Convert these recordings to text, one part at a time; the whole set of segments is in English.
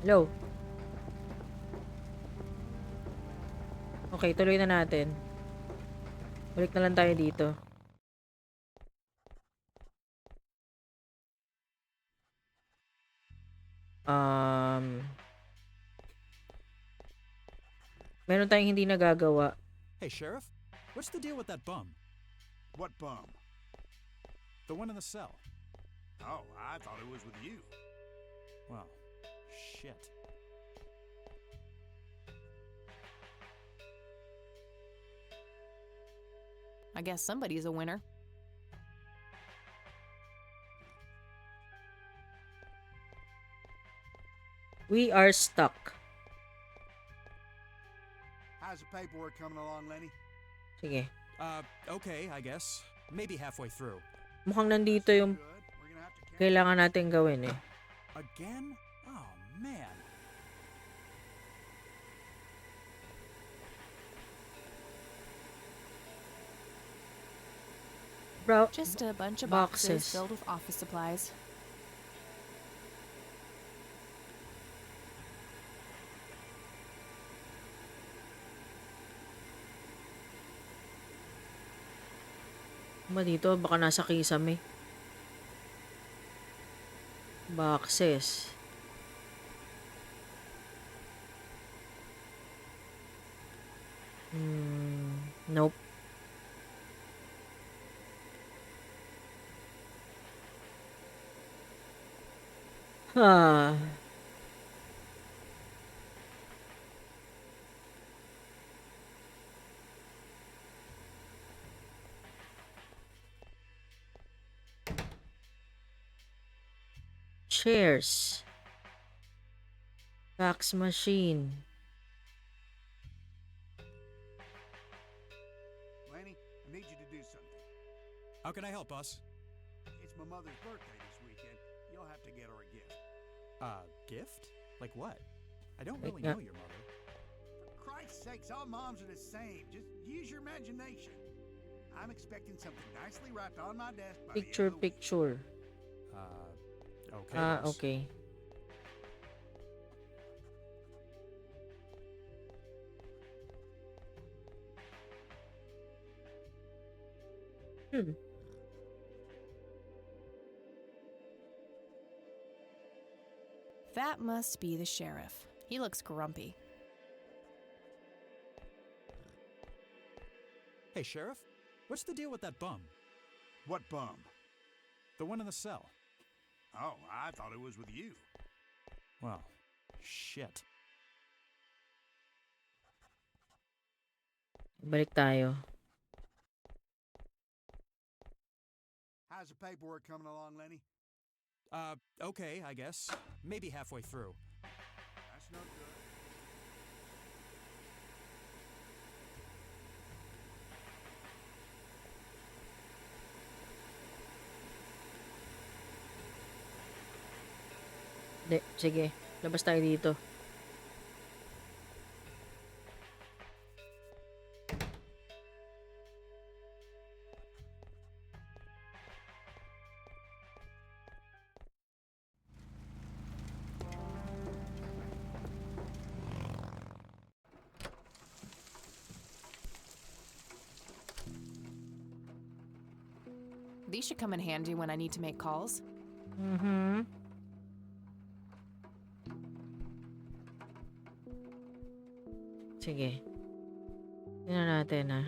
Hello. Okay, tuloy na natin. Balik na lang tayo dito. Meron tayong hindi nagagawa. Hey, Sheriff, what's the deal with that bum? What bum? The one in the cell. Oh, I thought it was with you. Well, shit. I guess somebody's a winner. We are stuck. How's the paperwork coming along, Lenny? Sige. Okay, I guess. Maybe halfway through. Mukhang nandito yung Good. We're gonna have to kailangan natin gawin eh. Again? Oh, man. Bro, Just a bunch of boxes. boxes filled with office supplies. Ba dito? Baka nasa kisame. Boxes. Nope. Ah. Chairs. Fax machine. Lenny, I need you to do something. How can I help, boss? It's my mother's birthday this weekend. You'll have to get her a gift. Gift? Like what? I don't Like really that. know your mother. For Christ's sakes, all moms are the same. Just use your imagination. I'm expecting something nicely wrapped on my desk by Picture, the end of the week. picture. Okay, Ah, boss. okay. That must be the sheriff. He looks grumpy. Hey, Sheriff, what's the deal with that bum? What bum? The one in the cell. Oh, I thought it was with you. Well, shit. Balik tayo. How's the paperwork coming along, Lenny? Okay, I guess. Maybe halfway through. That's no good. Hindi, sige. Labas tayo dito. These should come in handy when I need to make calls. Sige. Tingnan natin ha.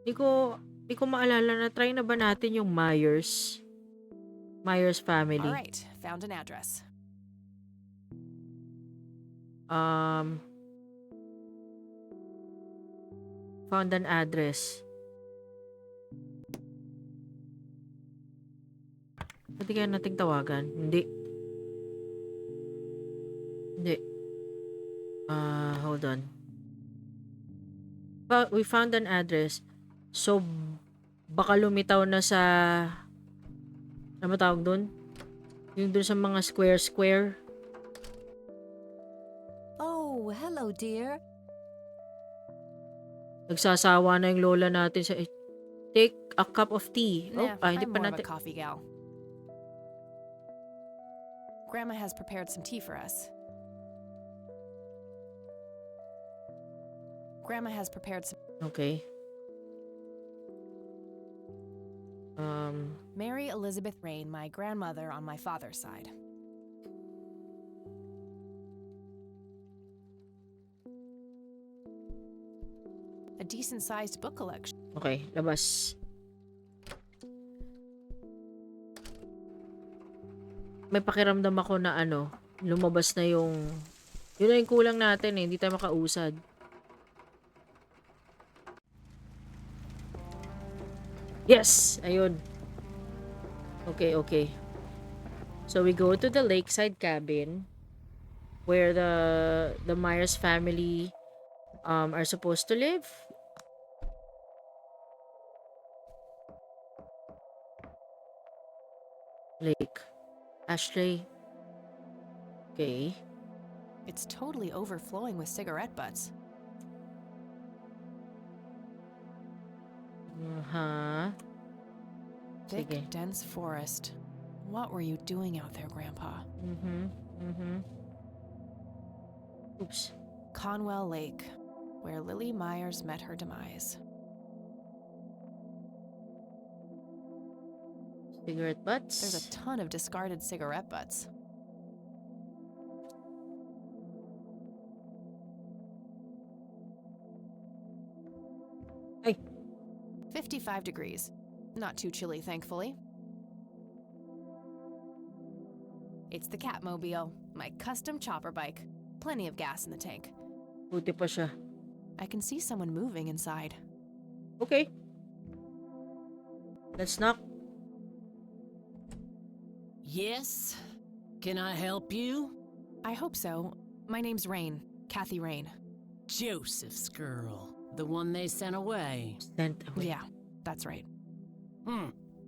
Di ko maalala na try na ba natin yung Myers family. All right, found an address. Found an address. Pwede kaya nating tawagan? Hindi. Hold on. We found an address. So, baka lumitaw na sa... Ano ba tawag dun? Yung dun sa mga square. Oh, hello, dear. Nagsasawa na yung lola natin sa... Take a cup of tea. Nah, Hindi I'm pa more of natin... a coffee gal. Grandma has prepared some tea for us. Grandma has prepared some. Okay. Mary Elizabeth Rain, my grandmother on my father's side. A decent-sized book collection. Okay, labas. May pakiramdam ako na ano, lumabas na yung... Yun na yung kulang natin eh, hindi tayo makausad. Yes! Ayun. Okay, okay. So we go to the lakeside cabin where the Myers family are supposed to live. Lake. Ashtray. Okay. It's totally overflowing with cigarette butts. Uh-huh. Thick, Sige. dense forest. What were you doing out there, Grandpa? Oops. Conwell Lake, where Lily Myers met her demise. Cigarette butts. There's a ton of discarded cigarette butts. Ay. 55 degrees. Not too chilly, thankfully. It's the Catmobile, my custom chopper bike. Plenty of gas in the tank. Buti pa siya. I can see someone moving inside. Okay. Let's knock. Yes? Can I help you? I hope so. My name's Rain. Kathy Rain. Joseph's girl. The one they sent away. Sent away. Yeah, that's right.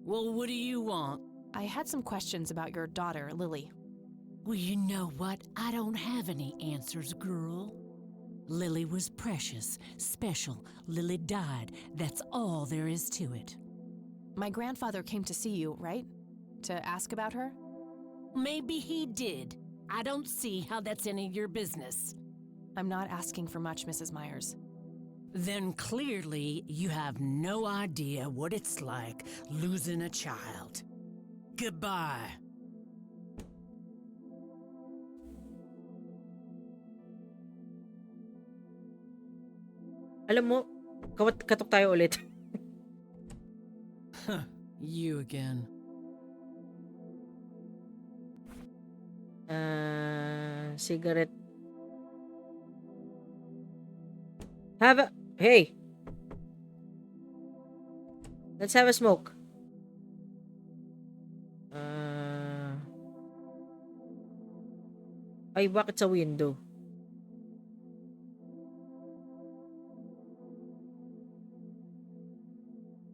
Well, what do you want? I had some questions about your daughter, Lily. Well, you know what? I don't have any answers, girl. Lily was precious, special. Lily died. That's all there is to it. My grandfather came to see you, right? To ask about her? Maybe he did. I don't see how that's any of your business. I'm not asking for much, Mrs. Myers. Then clearly you have no idea what it's like losing a child. Goodbye. Alam mo, katok tayo ulit. You again. Cigarette. Hey! Let's have a smoke. Ay, bakit sa window?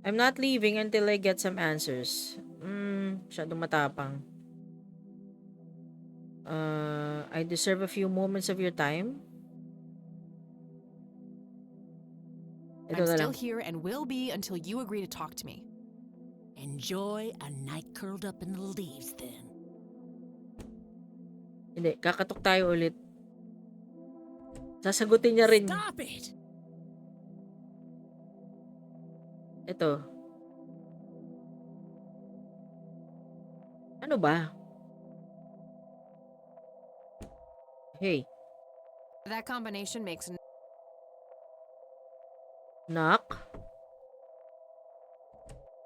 I'm not leaving until I get some answers. Masyadong matapang. I deserve a few moments of your time. Ito I'm na still lang. here and will be until you agree to talk to me. Enjoy a night curled up in the leaves then. Hindi, kakatok tayo ulit. Sasagutin niya rin. Stop it! Ito. Ano ba? Hey, That combination makes knock.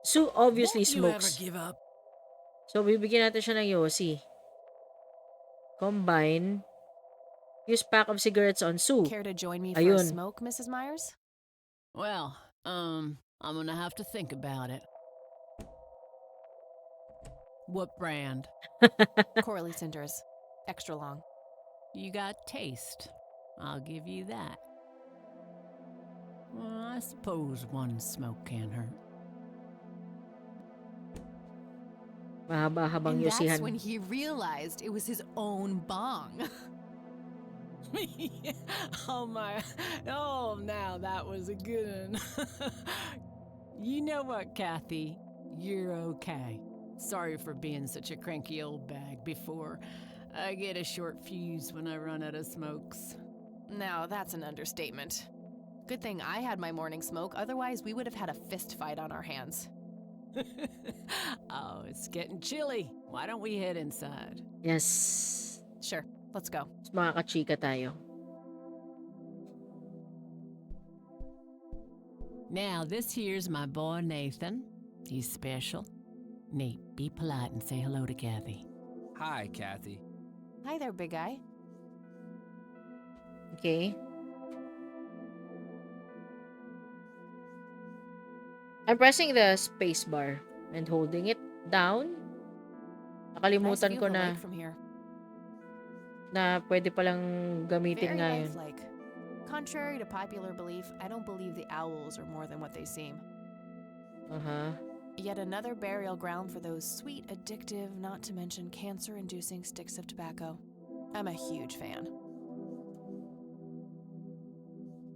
Sue obviously Won't you ever smokes. give up? So, bibigyan natin siya ng Yossi. Combine. Use pack of cigarettes on Sue. care to join me for Ayun. a smoke, Mrs. Myers? Well, I'm gonna have to think about it. What brand? Corley Cinders. Extra long. You got taste. I'll give you that. Well, I suppose one smoke can't hurt. Mahaba-habang And Yossihan. that's when he realized it was his own bong. Oh my, oh now that was a good one. You know what, Kathy? You're okay. Sorry for being such a cranky old bag before. I get a short fuse when I run out of smokes. Now, that's an understatement. Good thing I had my morning smoke, otherwise, we would have had a fist fight on our hands. Oh, it's getting chilly. Why don't we head inside? Yes. Sure, let's go. Mas makakachika tayo. Now, this here's my boy Nathan. He's special. Nate, be polite and say hello to Kathy. Hi, Kathy. Hi there, big guy. Okay. I'm pressing the space bar and holding it down. Nice Nakalimutan view ko of the na lake from here. pwede palang gamitin Very nga yun. lifelike. Contrary to popular belief, I don't believe the owls are more than what they seem. Uh-huh. Yet another burial ground for those sweet, addictive, not to mention cancer-inducing sticks of tobacco. I'm a huge fan.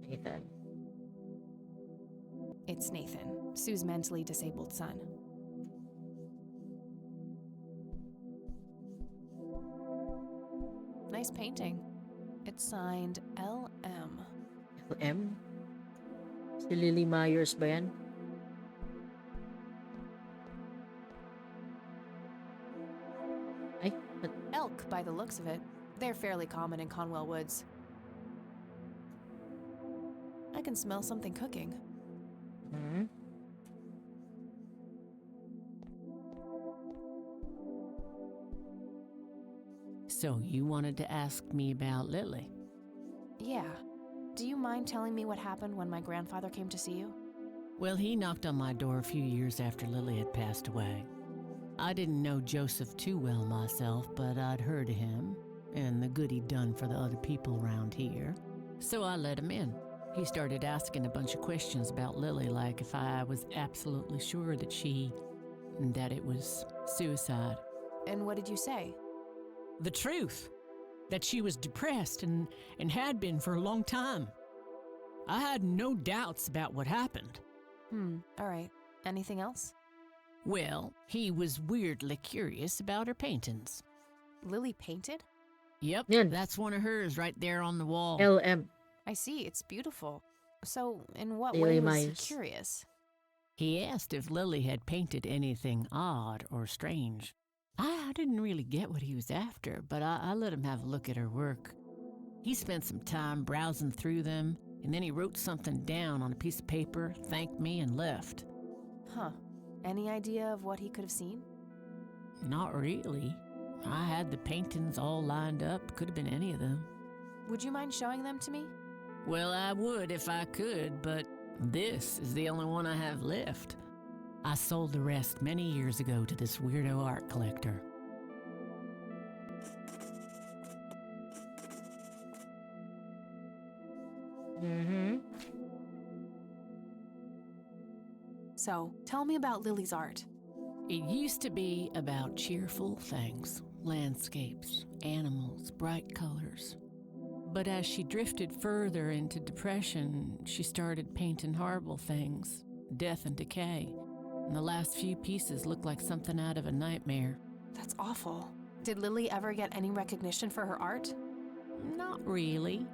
Nathan. It's Nathan, Sue's mentally disabled son. Nice painting. It's signed LM. LM? Si Lily Myers ba yan? Ay, Elk, by the looks of it. They're fairly common in Conwell Woods. I can smell something cooking. hmm? So you wanted to ask me about Lily? Yeah. Do you mind telling me what happened when my grandfather came to see you? Well, he knocked on my door a few years after Lily had passed away. I didn't know Joseph too well myself, but I'd heard of him and the good he'd done for the other people around here. So I let him in. He started asking a bunch of questions about Lily, like if I was absolutely sure that it was suicide. And what did you say? The truth, that she was depressed and had been for a long time. I had no doubts about what happened. All right. Anything else? Well, he was weirdly curious about her paintings. Lily painted? Yep, Yan. that's one of hers right there on the wall. LM. I see, it's beautiful. So, in what Lily way was he Myers. curious? He asked if Lily had painted anything odd or strange. I didn't really get what he was after, but I let him have a look at her work. He spent some time browsing through them, and then he wrote something down on a piece of paper, thanked me, and left. Huh. Any idea of what he could have seen? Not really. I had the paintings all lined up. Could have been any of them. Would you mind showing them to me? Well, I would if I could, but this is the only one I have left. I sold the rest many years ago to this weirdo art collector. Mm-hmm. So, tell me about Lily's art. It used to be about cheerful things, landscapes, animals, bright colors. But as she drifted further into depression, she started painting horrible things, death and decay. And the last few pieces looked like something out of a nightmare. That's awful. Did Lily ever get any recognition for her art? Not really.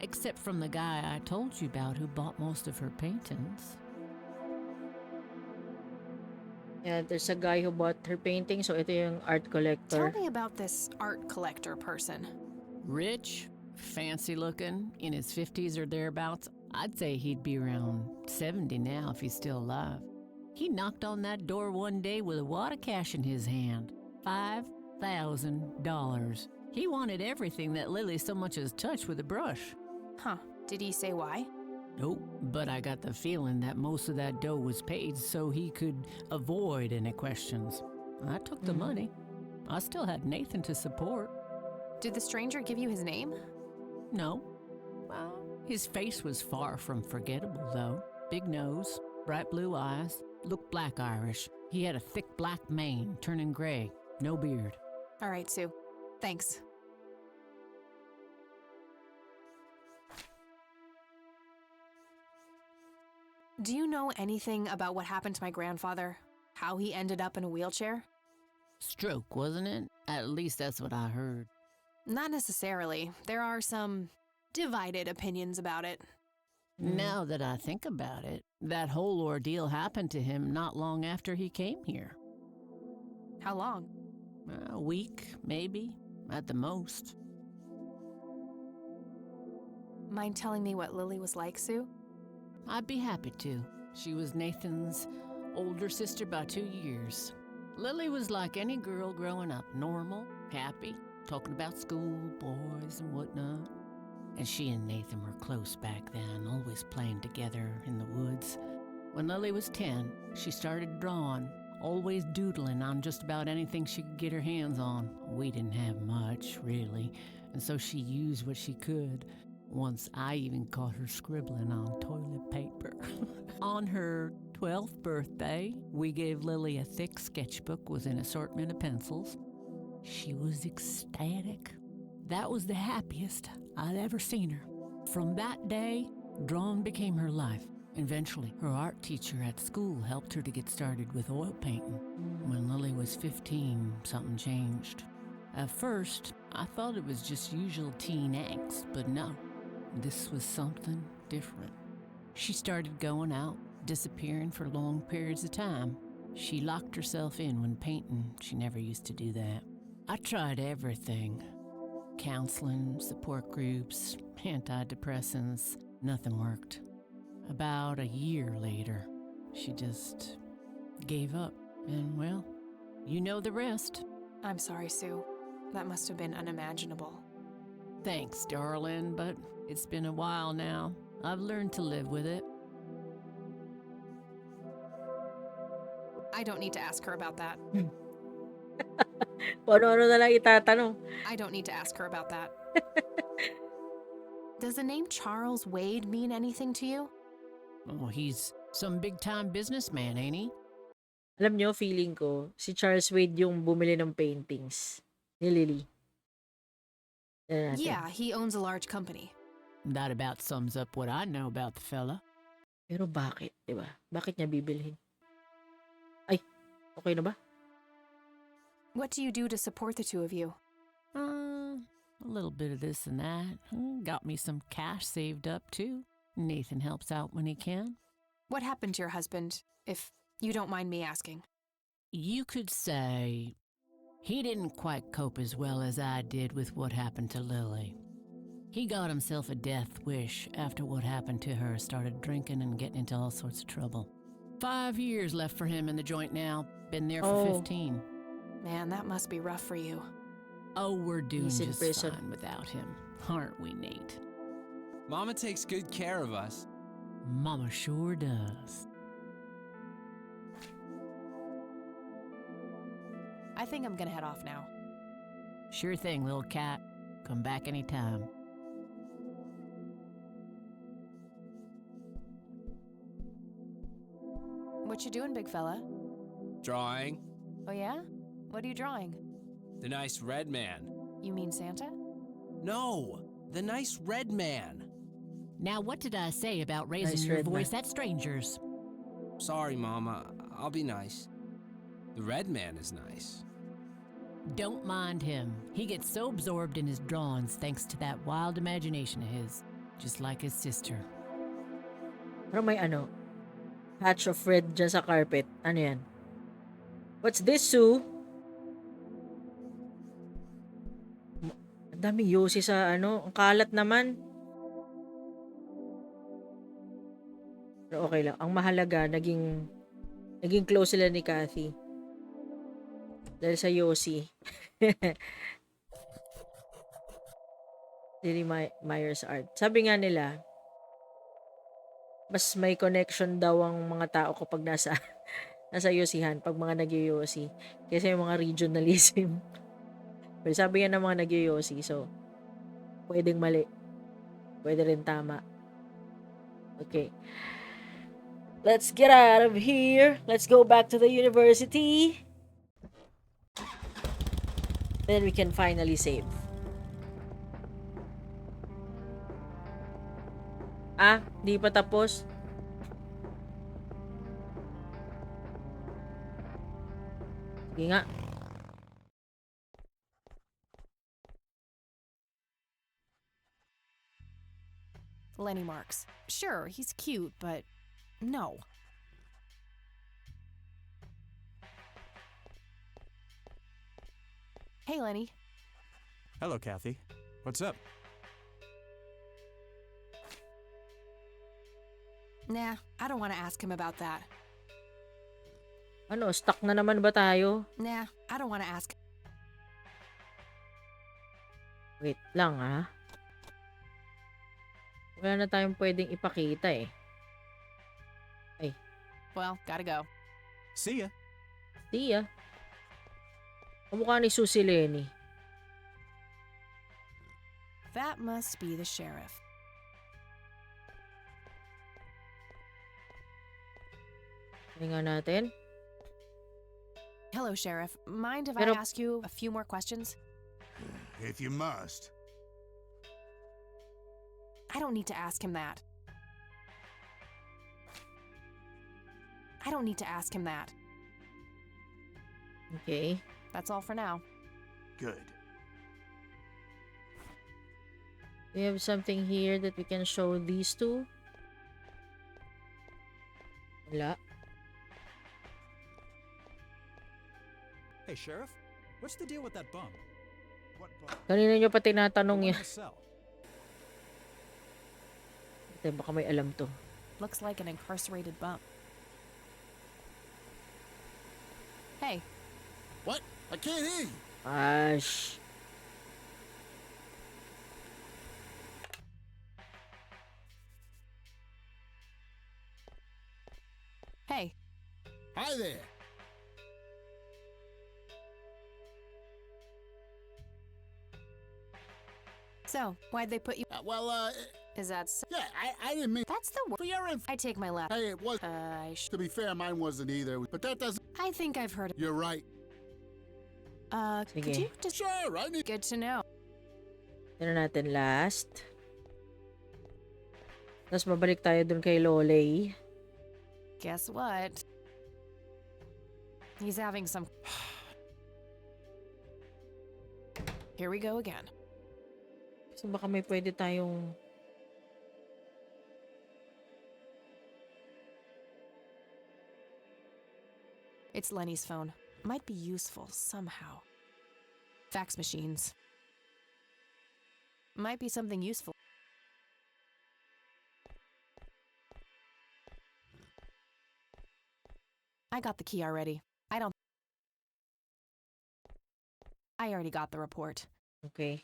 Except from the guy I told you about who bought most of her paintings. Yeah, there's a guy who bought her painting, so ito yung art collector. Tell me about this art collector person. Rich, fancy looking, in his 50s or thereabouts. I'd say he'd be around 70 now if he's still alive. He knocked on that door one day with a wad of cash in his hand. $5,000. He wanted everything that Lily so much as touched with a brush. Huh. Did he say why? Nope, but I got the feeling that most of that dough was paid so he could avoid any questions. I took the money. I still had Nathan to support. Did the stranger give you his name? No. Well, his face was far from forgettable, though. Big nose, bright blue eyes, looked black Irish. He had a thick black mane, turning gray, no beard. All right, Sue. Thanks. Do you know anything about what happened to my grandfather? How he ended up in a wheelchair? Stroke, wasn't it? At least that's what I heard. Not necessarily. There are some divided opinions about it. Now that I think about it, that whole ordeal happened to him not long after he came here. How long? A week, maybe, at the most. Mind telling me what Lily was like, Sue? I'd be happy to. She was Nathan's older sister by 2 years. Lily was like any girl growing up, normal, happy, talking about school, boys, and whatnot. And she and Nathan were close back then, always playing together in the woods. When Lily was 10, she started drawing, always doodling on just about anything she could get her hands on. We didn't have much, really, and so she used what she could. Once I even caught her scribbling on toilet paper. On her 12th birthday, we gave Lily a thick sketchbook with an assortment of pencils. She was ecstatic. That was the happiest I'd ever seen her. From that day, drawing became her life. Eventually, her art teacher at school helped her to get started with oil painting. When Lily was 15, something changed. At first, I thought it was just usual teen angst, but no, this was something different. She started going out, disappearing for long periods of time. She locked herself in when painting. She never used to do that. I tried everything. Counseling, support groups, antidepressants. Nothing worked. About a year later, she just gave up. And well, you know the rest. I'm sorry, Sue. That must have been unimaginable. Thanks, darling, but it's been a while now. I've learned to live with it. I don't need to ask her about that. Ano-ano na lang itatanong. I don't need to ask her about that. Does the name Charles Wade mean anything to you? Oh, he's some big-time businessman, ain't he? Alam nyo, feeling ko, si Charles Wade yung bumili ng paintings ni Lily. Yan natin. Yeah, he owns a large company. That about sums up what I know about the fella. Pero bakit, diba? Bakit niya bibilhin? Ay, okay na ba? What do you do to support the two of you? A little bit of this and that. Got me some cash saved up, too. Nathan helps out when he can. What happened to your husband, if you don't mind me asking? You could say he didn't quite cope as well as I did with what happened to Lily. He got himself a death wish after what happened to her, started drinking and getting into all sorts of trouble. 5 years left for him in the joint now. Been there for 15. Man, that must be rough for you. Oh, we're doing He's in just prison. fine without him, aren't we, Nate? Mama takes good care of us. Mama sure does. I think I'm gonna head off now. Sure thing, little cat. Come back anytime. What you doing, big fella? Drawing. Oh yeah? What are you drawing? The nice red man. You mean Santa? No, the nice red man. Now, what did I say about raising Nice your red voice man. at strangers? Sorry, Mama. I'll be nice. The red man is nice. Don't mind him. He gets so absorbed in his drawings thanks to that wild imagination of his, just like his sister. Pero may patch of red dyan sa carpet. Ano yan? What's this, Sue? Ang daming yosi sa ang kalat naman. Pero okay lang. Ang mahalaga, naging close sila ni Kathy. Dahil sa yosi. Lily Myers art. Sabi nga nila, mas may connection daw ang mga tao kapag nasa yosihan, pag mga nagyoyosi. Kasi yung mga regionalism. Pero sabi nga ng mga nagyoyosi, so, pwedeng mali. Pwede rin tama. Okay. Let's get out of here. Let's go back to the university. Then we can finally save. Di pa tapos. Sige nga. Lenny Marks. Sure, he's cute, but no. Hey, Lenny. Hello, Kathy. What's up? Nah, I don't want to ask him about that. Ano, stuck na naman ba tayo? Nah, I don't want to ask. Wait lang ha. Wala na tayong pwedeng ipakita eh. Well, gotta go. See ya. See ya. Kamukha ni Susie Lenny. That must be the sheriff. Tingnan natin. Hello, Sheriff. Mind if Pero- I ask you a few more questions? If you must. I don't need to ask him that. I don't need to ask him that. Okay. That's all for now. Good. We have something here that we can show these two. Wala. Hey, Sheriff. What's the deal with that bum? What bug? Kanina nyo pa The tinatanong one yan. in the cell. Baka may alam to. Looks like an incarcerated bump. Hey, What? I can't hear you. Ash. hey, Hi there. so, why'd they put you? Is that so? Yeah, I didn't mean That's the word. for your info. I take my left. Hey, it was. To be fair, mine wasn't either. But that doesn't. I think I've heard it. You're right. Could Sige. you just... Sure, I need. Good to know. Tignan natin last. Tapos babalik tayo dun kay Lolay. Guess what? He's having some... Here we go again. So baka may pwede tayong... It's Lenny's phone. Might be useful somehow. Fax machines. Might be something useful. I got the key already. I already got the report. Okay.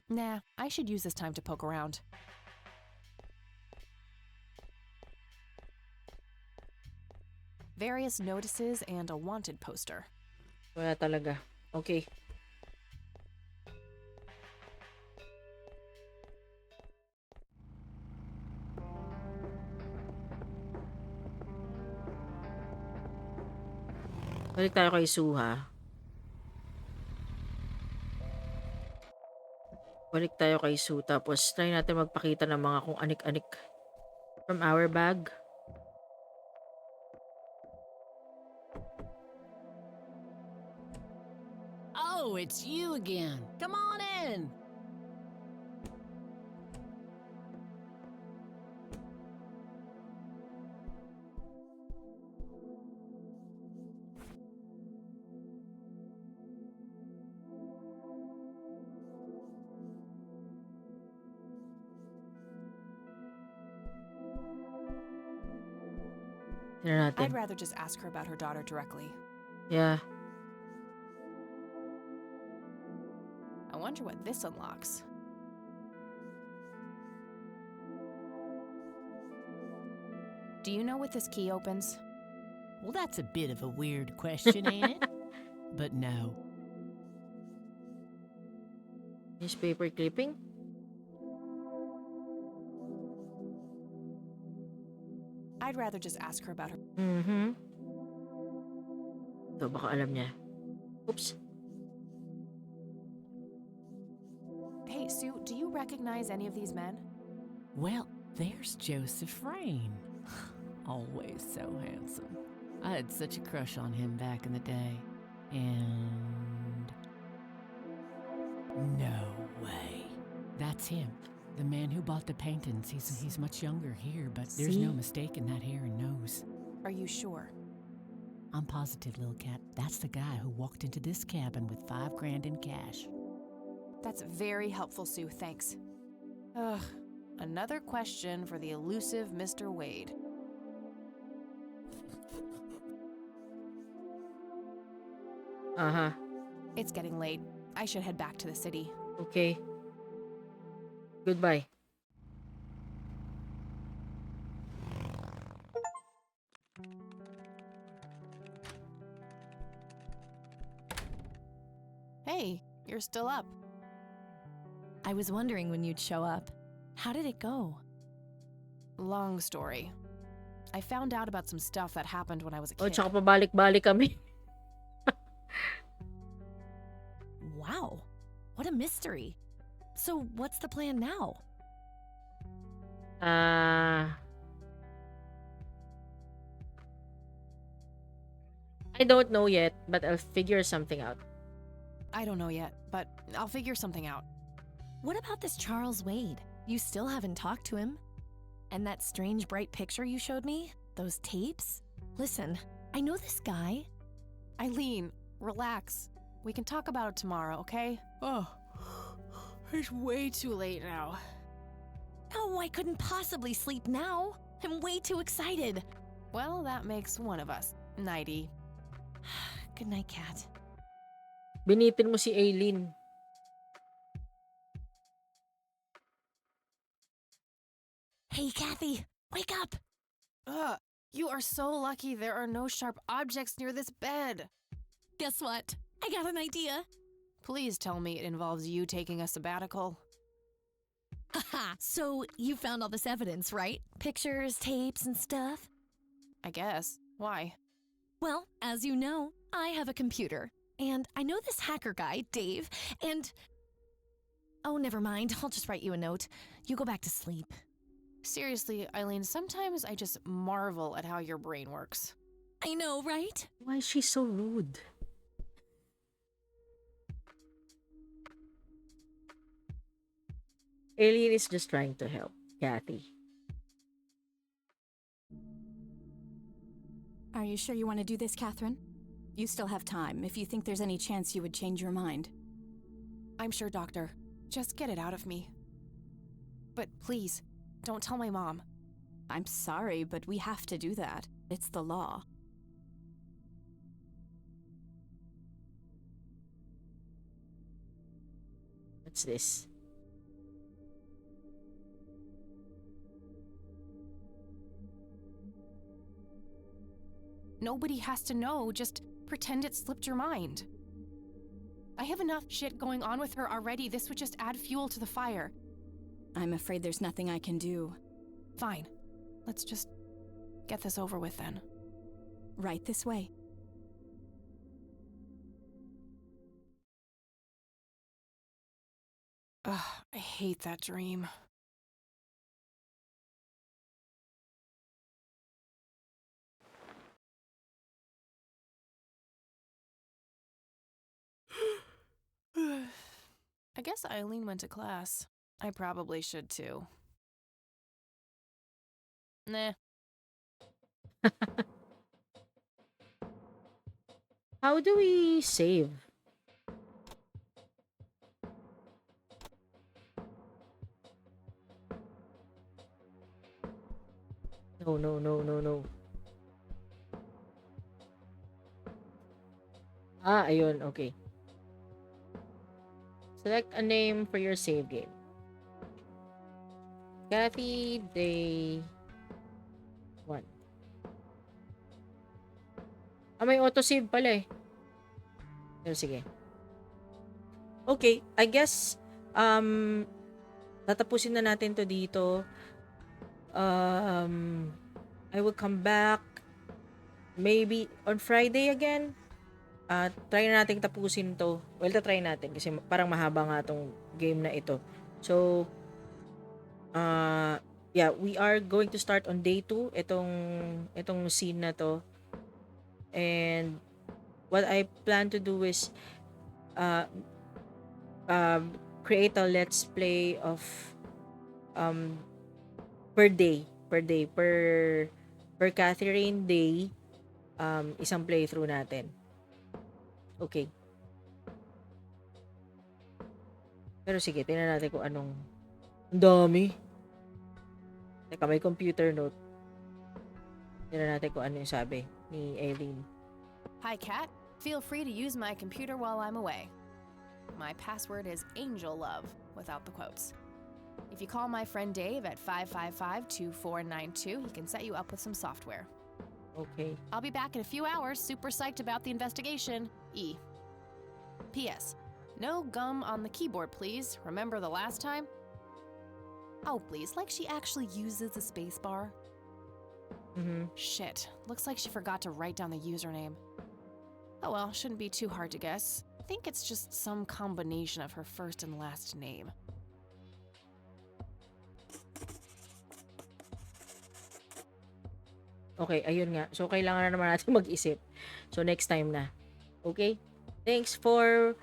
Nah, I should use this time to poke around. Various notices and a wanted poster. Wala talaga. Okay. Balik tayo kay Suha. Balik tayo kay Sue. Tapos try natin magpakita ng mga kung anik-anik from our bag. Oh, it's you again. Come on in. Tignan natin. I'd rather just ask her about her daughter directly. Yeah. I wonder what this unlocks. Do you know what this key opens? Well, that's a bit of a weird question, ain't it? But no. Newspaper clipping. I'd rather just ask her about her. Mm-hmm. Ito, baka alam niya. Oops. Hey, Sue, do you recognize any of these men? Well, there's Joseph Rain. Always so handsome. I had such a crush on him back in the day. And... no way. That's him. The man who bought the paintings. He's much younger here, but there's no See? mistaking that hair and nose. Are you sure? I'm positive, little cat. That's the guy who walked into this cabin with $5,000 in cash. That's very helpful, Sue. Thanks. Ugh. Another question for the elusive Mr. Wade. Aha. It's getting late. I should head back to the city. Okay. Goodbye. Hey, you're still up. I was wondering when you'd show up. How did it go? Long story. I found out about some stuff that happened when I was a Oh, kid. tsaka pabalik-balik kami. Wow, what a mystery. So, what's the plan now? I don't know yet, but I'll figure something out. I don't know yet, but I'll figure something out. What about this Charles Wade? You still haven't talked to him. And that strange bright picture you showed me? Those tapes? Listen, I know this guy. Eileen, relax. We can talk about it tomorrow, okay? Oh, it's way too late now. No, I couldn't possibly sleep now. I'm way too excited. Well, that makes one of us. Nighty. Good night, Kat. Binitin mo si Aileen. Hey, Kathy, wake up. Ugh, you are so lucky there are no sharp objects near this bed. Guess what? I got an idea. Please tell me it involves you taking a sabbatical. Haha, so you found all this evidence, right? Pictures, tapes, and stuff? I guess. Why? Well, as you know, I have a computer. And I know this hacker guy, Dave, and... Oh, never mind. I'll just write you a note. You go back to sleep. Seriously, Eileen, sometimes I just marvel at how your brain works. I know, right? Why is she so rude? Aileen is just trying to help Kathy. Are you sure you want to do this, Catherine? You still have time if you think there's any chance you would change your mind. I'm sure, Doctor. Just get it out of me. But please, don't tell my mom. I'm sorry, but we have to do that. It's the law. What's this? Nobody has to know. Just pretend it slipped your mind. I have enough shit going on with her already. This would just add fuel to the fire. I'm afraid there's nothing I can do. Fine. Let's just get this over with then. Right this way. Ugh, I hate that dream. I guess Eileen went to class. I probably should too. Nah. How do we save? No, no, no, no, no. Ah, ayun, okay. Select a name for your save game. Kathy Day 1. Ah, may autosave pala eh. Pero sige. Okay, I guess tatapusin na natin to dito. I will come back maybe on Friday again. Try na natin tapusin to. Well, try natin kasi parang mahaba nga tong game na ito. So, yeah, we are going to start on day 2 itong scene na to. And what I plan to do is create a let's play of per day, per Catherine day, isang playthrough natin. Okay. Pero sige, tingnan natin kung anong ang dami. Teka, may computer note. Tingnan natin kung ano yung sabi ni Aileen. Hi, Kat. Feel free to use my computer while I'm away. My password is Angel Love, without the quotes. If you call my friend Dave at 555-2492, he can set you up with some software. Okay. I'll be back in a few hours, super psyched about the investigation. E. P.S. No gum on the keyboard, please. Remember the last time? Oh, please, like she actually uses the spacebar. Shit, looks like she forgot to write down the username. Oh well, shouldn't be too hard to guess. I think it's just some combination of her first and last name. Okay, ayun nga. So, kailangan na naman natin mag-isip. So, next time na. Okay? Thanks for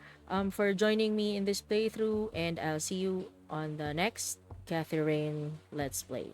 joining me in this playthrough, and I'll see you on the next Catherine Let's Play.